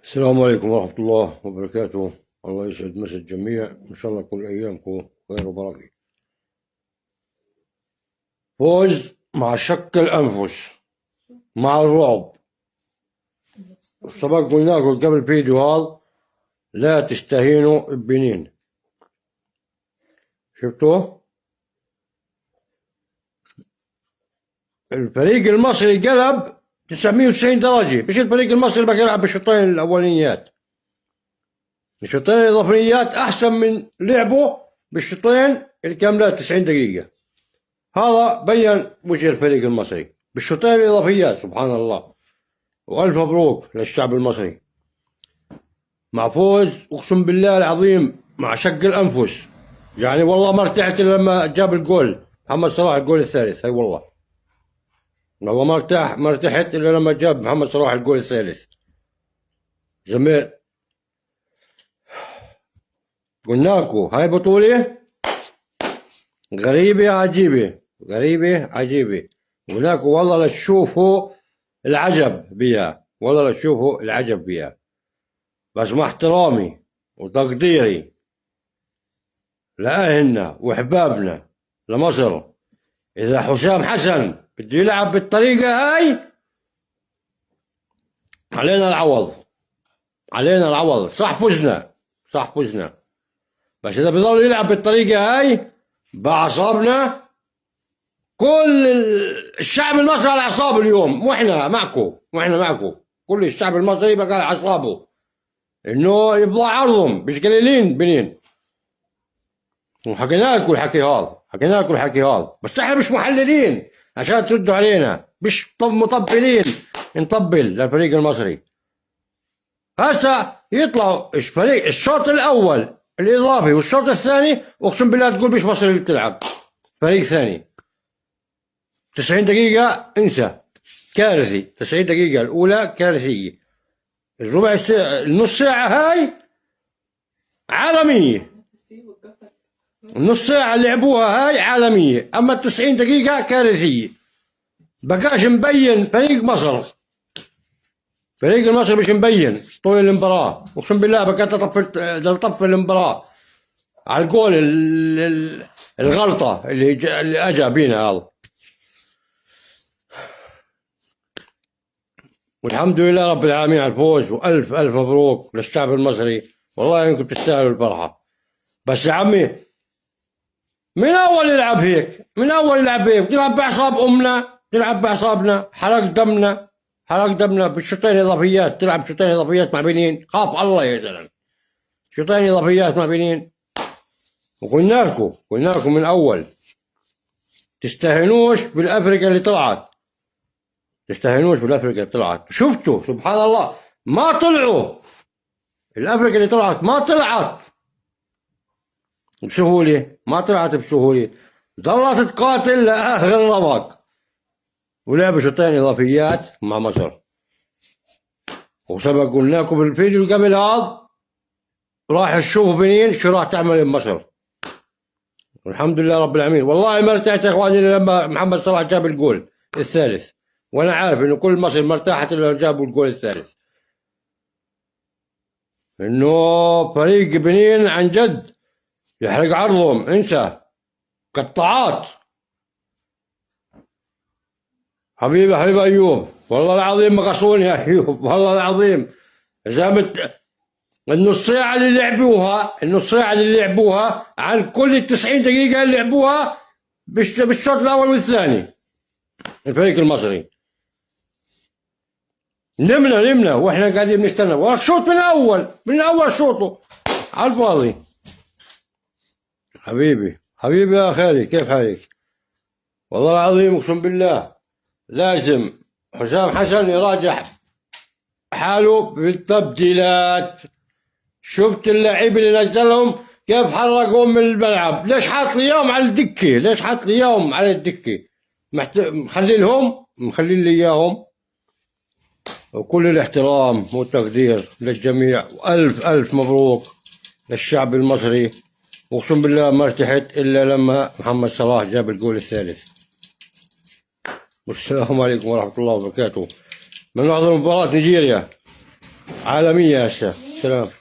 السلام عليكم ورحمة الله وبركاته. الله يسعد مسا الجميع، إن شاء الله كل أيامكم خير وبركة. فوز مع شق الأنفس مع الرعب. سبق قلنا لكم قبل الفيديو هذا لا تستهينوا ببنين. شفتوا؟ الفريق المصري قلب 990 درجة، مش الفريق المصري اللي بيلعب بالشوطين الأولانيات. الشوطين الإضافيات أحسن من لعبه بالشوطين الكاملات 90 دقيقة. هذا بين وجه الفريق المصري بالشوطين الإضافيات، سبحان الله. وألف مبروك للشعب المصري مع فوز، أقسم بالله العظيم مع شق الأنفس. يعني والله ما ارتحت إلا لما جاب الجول محمد صلاح، الجول الثالث. هاي والله ما ارتحت إلا لما جاب محمد صلاح الجول الثالث. زميل، قلنا لكم هاي بطولة غريبة عجيبة، غريبة عجيبة. قلنا لكم والله لا تشوفوا العجب بيها، والله لا تشوفوا العجب بيها. بس مع احترامي وتقديري لأهلنا وأحبابنا لمصر، إذا حسام حسن بده يلعب بالطريقة هاي علينا العوض، علينا العوض. صح فزنا، صح فزنا، بس إذا بضل يلعب بالطريقة هاي بأعصابنا، كل الشعب المصري على أعصابه اليوم، وإحنا معكم، وإحنا معكم. كل الشعب المصري بقى على أعصابه إنه يبضع عرضهم، مش قليلين بنين. وحكينا لكم الحكي هذا، حكينا لكم الحكي هذا، بس احنا مش محللين عشان تردوا علينا، مش مطبلين نطبل للفريق المصري. هسه يطلعوا الفريق الشوط الاول الاضافي والشوط الثاني، اقسم بالله تقول مش مصر اللي بتلعب، فريق ثاني. 90 دقيقة انسى، كارثي. 90 دقيقة الاولى كارثية، النص ساعة هاي عالمية، النص ساعة اللي لعبوها هاي عالمية، أما 90 دقيقة كارثية. بقاش مبين فريق مصر، فريق المصري مش مبين طول المباراة. أقسم بالله بقى تطفي المباراة على الجول الغلطة اللي أجا بينا هذا. والحمد لله رب العالمين على الفوز، وألف ألف مبروك للشعب المصري. والله إنكم تستاهلوا الفرحة. بس يا عمي من أول يلعب هيك، من أول يلعب هيك تلعب بأعصاب أمنا، تلعب بأعصابنا، حرق دمنا، حرق دمنا بالشوطين الإضافيات. تلعب شوطين إضافيات مع بنين، خاف الله يا زلمة، شوطين إضافيات مع بنين. وقلنا لكم، قلنا لكم من أول تستهينوش بالأفريقيا اللي طلعت، تستهينوش بالأفريقيا اللي طلعت. شفتوا سبحان الله ما طلعوا، الأفريقيا اللي طلعت ما طلعت بسهولة، ما طلعت بسهولة، ظلت تقاتل لآخر رمق. ولعبوا شوطين إضافيات مع مصر. وسبق قلنا لكم بالفيديو اللي قبل هذا راح تشوفوا بنين شو راح تعمل بمصر. والحمد لله رب العالمين. والله ما ارتحت يا اخواني لما محمد صلاح جاب الجول الثالث، وانا عارف انه كل مصر ما ارتاحت الا لو جابوا الجول الثالث. انه فريق بنين عن جد يحرق عرضهم، انسى قطاعات. حبيبي حبيبي ايوب، والله العظيم ما قصوني يا ايوب، والله العظيم. زامت النص ساعة اللي لعبوها، النص ساعة اللي لعبوها عن كل 90 دقيقة اللي لعبوها بالشوط الأول والثاني الفريق المصري. نمنا واحنا قاعدين نستنى، وراك شوط من أول شوطه على الفاضي. حبيبي يا خالي، كيف حالك؟ والله العظيم اقسم بالله لازم حسام حسن يراجع حاله بالتبديلات. شفت اللعيبه اللي نزلهم كيف حرقوهم من الملعب؟ ليش حاط لي اياهم على الدكه؟ ليش حاط لي اياهم على الدكه؟ مخلين لي اياهم. وكل الاحترام والتقدير للجميع، والف الف مبروك للشعب المصري. واقسم بالله ما ارتحت الا لما محمد صلاح جاب الجول الثالث. والسلام عليكم ورحمه الله وبركاته. من نحضر مباراه نيجيريا عالمية هسه. سلام.